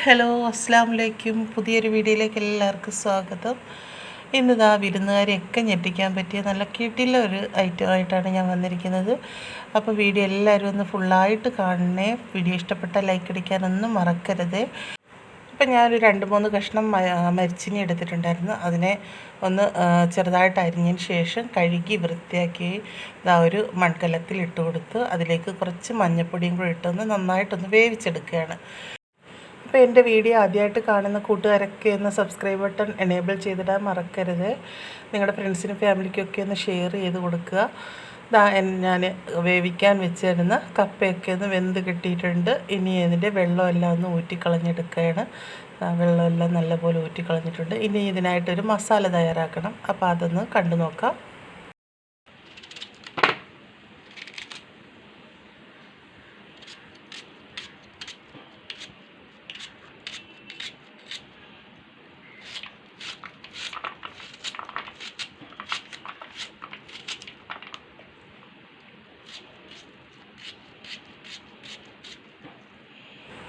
Hello, അസ്സാം വലൈക്കും. പുതിയൊരു വീഡിയോയിലേക്ക് എല്ലാവർക്കും സ്വാഗതം. ഇന്നിതാ വിരുന്നുകാരെയൊക്കെ ഞെട്ടിക്കാൻ പറ്റിയ നല്ല കിടില ഒരു ഐറ്റമായിട്ടാണ് ഞാൻ വന്നിരിക്കുന്നത്. അപ്പോൾ വീഡിയോ എല്ലാവരും ഒന്ന് ഫുള്ളായിട്ട് കാണണേ. വീഡിയോ ഇഷ്ടപ്പെട്ടാൽ ലൈക്ക് അടിക്കാനൊന്നും മറക്കരുത്. ഇപ്പം ഞാനൊരു 2-3 കഷ്ണം മരിച്ചിനി എടുത്തിട്ടുണ്ടായിരുന്നു. അതിനെ ഒന്ന് ചെറുതായിട്ട് അരിഞ്ഞതിന് ശേഷം കഴുകി വൃത്തിയാക്കി ഒരു മൺകലത്തിൽ ഇട്ട് കൊടുത്ത് അതിലേക്ക് കുറച്ച് മഞ്ഞൾപ്പൊടിയും കൂടി ഇട്ടൊന്ന് നന്നായിട്ടൊന്ന് വേവിച്ചെടുക്കുകയാണ്. അപ്പോൾ എൻ്റെ വീഡിയോ ആദ്യമായിട്ട് കാണുന്ന കൂട്ടുകാരൊക്കെ ഒന്ന് സബ്സ്ക്രൈബ് ബട്ടൺ എനേബിൾ ചെയ്തിടാൻ മറക്കരുത്. നിങ്ങളുടെ ഫ്രണ്ട്സിനും ഫാമിലിക്കൊക്കെ ഒന്ന് ഷെയർ ചെയ്ത് കൊടുക്കുക. ഞാൻ വേവിക്കാൻ വെച്ചിരുന്ന കപ്പയൊക്കെ ഒന്ന് വെന്ത് കിട്ടിയിട്ടുണ്ട്. ഇനി ഇതിൻ്റെ വെള്ളമെല്ലാം ഒന്ന് ഊറ്റിക്കളഞ്ഞെടുക്കുകയാണ്. വെള്ളമെല്ലാം നല്ലപോലെ ഊറ്റിക്കളഞ്ഞിട്ടുണ്ട്. ഇനി ഇതിനായിട്ടൊരു മസാല തയ്യാറാക്കണം. അപ്പോൾ അതൊന്ന് കണ്ടു നോക്കാം.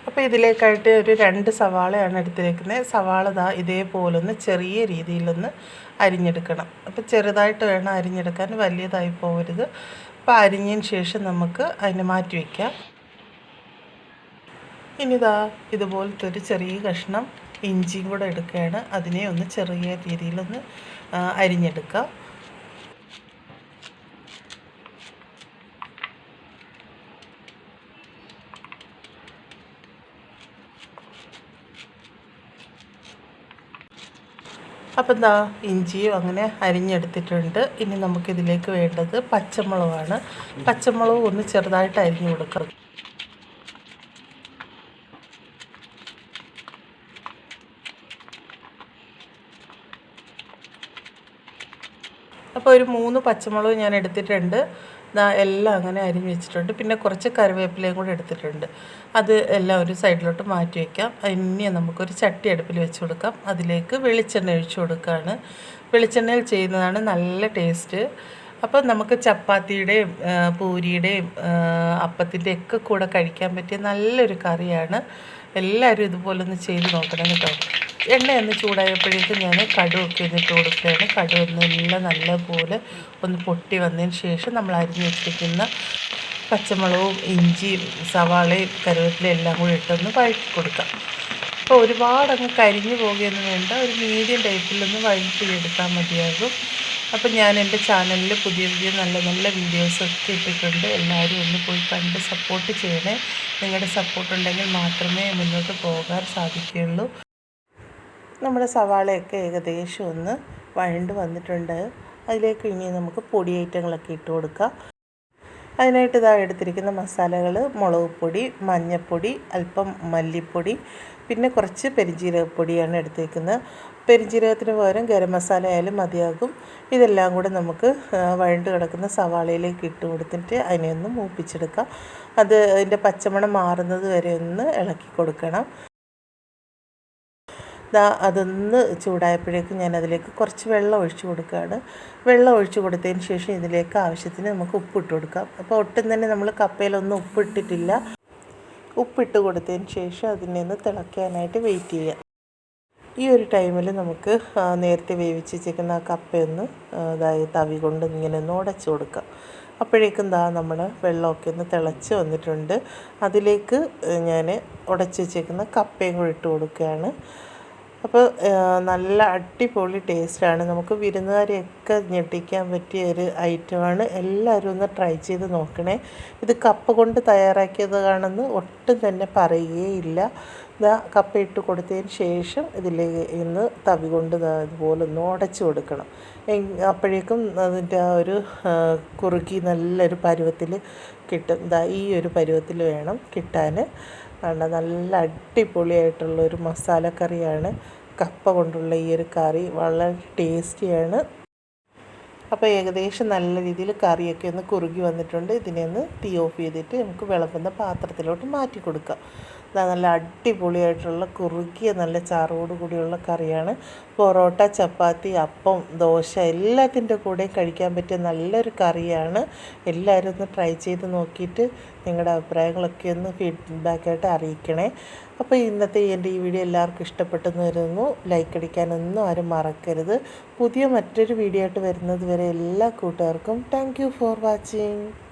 അപ്പോൾ ഇതിലേക്കായിട്ട് ഒരു 2 സവാളയാണ് എടുത്തിരിക്കുന്നത്. സവാള ഇതേപോലൊന്ന് ചെറിയ രീതിയിലൊന്ന് അരിഞ്ഞെടുക്കണം. അപ്പോൾ ചെറുതായിട്ട് വേണം അരിഞ്ഞെടുക്കാൻ, വലിയതായി പോകരുത്. അപ്പോൾ അരിഞ്ഞതിന് ശേഷം നമുക്ക് അതിനെ മാറ്റി വയ്ക്കാം. ഇനി ഇതുപോലത്തെ ഒരു ചെറിയ കഷ്ണം ഇഞ്ചിയും കൂടെ എടുക്കുകയാണ്. അതിനെ ഒന്ന് ചെറിയ രീതിയിലൊന്ന് അരിഞ്ഞെടുക്കാം. അപ്പം ഇഞ്ചിയും അങ്ങനെ അരിഞ്ഞെടുത്തിട്ടുണ്ട്. ഇനി നമുക്കിതിലേക്ക് വേണ്ടത് പച്ചമുളകാണ്. പച്ചമുളക് ഒന്ന് ചെറുതായിട്ട് അരിഞ്ഞു കൊടുക്കണം. അപ്പോൾ ഒരു 3 പച്ചമുളക് ഞാൻ എടുത്തിട്ടുണ്ട്. എല്ലാം അങ്ങനെ അരിഞ്ഞ് വെച്ചിട്ടുണ്ട്. പിന്നെ കുറച്ച് കറിവേപ്പിലയും കൂടെ എടുത്തിട്ടുണ്ട്. അത് എല്ലാം ഒരു സൈഡിലോട്ട് മാറ്റി വയ്ക്കാം. ഇനി നമുക്കൊരു ചട്ടി അടുപ്പിൽ വെച്ച് കൊടുക്കാം. അതിലേക്ക് വെളിച്ചെണ്ണ ഒഴിച്ച് കൊടുക്കുകയാണ്. വെളിച്ചെണ്ണയിൽ ചെയ്യുന്നതാണ് നല്ല ടേസ്റ്റ്. അപ്പോൾ നമുക്ക് ചപ്പാത്തിയുടെയും പൂരിയുടെയും അപ്പത്തിൻ്റെയൊക്കെ കൂടെ കഴിക്കാൻ പറ്റിയ നല്ലൊരു കറിയാണ്. എല്ലാവരും ഇതുപോലൊന്ന് ചെയ്ത് നോക്കണം കേട്ടോ. എണ്ണയൊന്ന് ചൂടായപ്പോഴേക്കും ഞാൻ കടുവൊക്കെ ഒന്നിട്ട് കൊടുക്കുകയാണ്. കടുവെല്ലാം നല്ലപോലെ ഒന്ന് പൊട്ടി വന്നതിന് ശേഷം നമ്മൾ അരിഞ്ഞ് വെച്ചിരിക്കുന്ന പച്ചമുളകും ഇഞ്ചിയും സവാളയും കറിവേപ്പിലയും എല്ലാം കൂടി ഇട്ടൊന്ന് വഴറ്റി കൊടുക്കാം. അപ്പോൾ ഒരുപാടങ്ങ് കരിഞ്ഞു പോകുകയൊന്നും വേണ്ട, ഒരു മീഡിയം ടൈപ്പിലൊന്ന് വഴറ്റിയെടുത്താൽ മതിയാകും. അപ്പോൾ ഞാൻ എൻ്റെ ചാനലിൽ പുതിയ പുതിയ നല്ല നല്ല വീഡിയോസൊക്കെ ഇട്ടിട്ടുണ്ട്. എല്ലാവരും ഒന്ന് പോയി കണ്ട് സപ്പോർട്ട് ചെയ്യണേ. നിങ്ങളുടെ സപ്പോർട്ട് ഉണ്ടെങ്കിൽ മാത്രമേ മുന്നോട്ട് പോകാൻ സാധിക്കുകയുള്ളൂ. നമ്മുടെ സവാളയൊക്കെ ഏകദേശം ഒന്ന് വഴണ്ട് വന്നിട്ടുണ്ട്. അതിലേക്ക് ഇനി നമുക്ക് പൊടി ഐറ്റങ്ങളൊക്കെ ഇട്ട് കൊടുക്കാം. അതിനായിട്ട് എടുത്തിരിക്കുന്ന മസാലകൾ മുളക് പൊടി, മഞ്ഞൾപ്പൊടി, അല്പം മല്ലിപ്പൊടി, പിന്നെ കുറച്ച് പെരുംജീരകപ്പൊടിയാണ് എടുത്തിരിക്കുന്നത്. പെരുംജീരകത്തിന് പകരം ഗരം മസാല ആയാലും മതിയാകും. ഇതെല്ലാം കൂടെ നമുക്ക് വഴണ്ട് കിടക്കുന്ന സവാളയിലേക്ക് ഇട്ട് കൊടുത്തിട്ട് അതിനെ ഒന്ന് മൂപ്പിച്ചെടുക്കാം. അതിൻ്റെ പച്ചമണം മാറുന്നത് വരെ ഒന്ന് ഇളക്കി കൊടുക്കണം. അതൊന്ന് ചൂടായപ്പോഴേക്കും ഞാൻ അതിലേക്ക് കുറച്ച് വെള്ളം ഒഴിച്ച് കൊടുക്കുകയാണ്. വെള്ളം ഒഴിച്ച് കൊടുത്തതിന് ശേഷം ഇതിലേക്ക് ആവശ്യത്തിന് നമുക്ക് ഉപ്പിട്ട് കൊടുക്കാം. അപ്പോൾ ഒട്ടും തന്നെ നമ്മൾ കപ്പയിലൊന്നും ഉപ്പിട്ടിട്ടില്ല. ഉപ്പിട്ട് കൊടുത്തതിന് ശേഷം അതിനെ ഒന്ന് തിളയ്ക്കാനായിട്ട് വെയിറ്റ് ചെയ്യാം. ഈ ഒരു ടൈമിൽ നമുക്ക് നേരത്തെ വേവിച്ച് വെച്ചിരിക്കുന്ന ആ കപ്പയൊന്ന് തവി കൊണ്ട് ഇങ്ങനെ ഒന്ന് ഉടച്ച് കൊടുക്കാം. അപ്പോഴേക്കും നമ്മൾ വെള്ളമൊക്കെ ഒന്ന് തിളച്ച് വന്നിട്ടുണ്ട്. അതിലേക്ക് ഞാൻ ഉടച്ച് വെച്ചേക്കുന്ന കപ്പയും കൂടി ഇട്ട് കൊടുക്കുകയാണ്. അപ്പോൾ നല്ല അടിപൊളി ടേസ്റ്റാണ്. നമുക്ക് വിരുന്നുകാരെയൊക്കെ ഞെട്ടിക്കാൻ പറ്റിയ ഒരു ഐറ്റമാണ്. എല്ലാവരും ഒന്ന് ട്രൈ ചെയ്ത് നോക്കണേ. ഇത് കപ്പ കൊണ്ട് തയ്യാറാക്കിയതാണെന്ന് ഒട്ടും തന്നെ പറയുകയില്ല. കപ്പ ഇട്ട് കൊടുത്തതിന് ശേഷം ഇതിലേക്ക് ഇന്ന് തവി കൊണ്ട് ഇതുപോലെ ഒന്ന് ഉടച്ച് കൊടുക്കണം. അപ്പോഴേക്കും അതിൻ്റെ ആ ഒരു കുറുക്കി നല്ലൊരു പരുവത്തിൽ കിട്ടും. ഈ ഒരു പരുവത്തിൽ വേണം കിട്ടാൻ. നല്ല അടിപൊളിയായിട്ടുള്ളൊരു മസാലക്കറിയാണ്. കപ്പ കൊണ്ടുള്ള ഈ ഒരു കറി വളരെ ടേസ്റ്റിയാണ്. അപ്പോൾ ഏകദേശം നല്ല രീതിയിൽ കറിയൊക്കെ ഒന്ന് കുറുകി വന്നിട്ടുണ്ട്. ഇതിനെ ഒന്ന് തീ ഓഫ് ചെയ്തിട്ട് നമുക്ക് വിളമ്പുന്ന പാത്രത്തിലോട്ട് മാറ്റി കൊടുക്കാം. നല്ല അടിപൊളിയായിട്ടുള്ള കുറുകിയ നല്ല ചാറോട് കൂടിയുള്ള കറിയാണ്. പൊറോട്ട, ചപ്പാത്തി, അപ്പം, ദോശ എല്ലാത്തിൻ്റെ കൂടെയും കഴിക്കാൻ പറ്റിയ നല്ലൊരു കറിയാണ്. എല്ലാവരും ഒന്ന് ട്രൈ ചെയ്ത് നോക്കിയിട്ട് നിങ്ങളുടെ അഭിപ്രായങ്ങളൊക്കെ ഒന്ന് ഫീഡ്ബാക്കായിട്ട് അറിയിക്കണേ. അപ്പോൾ ഇന്നത്തെ എൻ്റെ ഈ വീഡിയോ എല്ലാവർക്കും ഇഷ്ടപ്പെട്ടെന്ന് വരുന്നു. ലൈക്ക് അടിക്കാനൊന്നും ആരും മറക്കരുത്. പുതിയ മറ്റൊരു വീഡിയോ ആയിട്ട് വരുന്നത് വരെ എല്ലാ കൂട്ടുകാർക്കും താങ്ക് യു ഫോർ വാച്ചിങ്.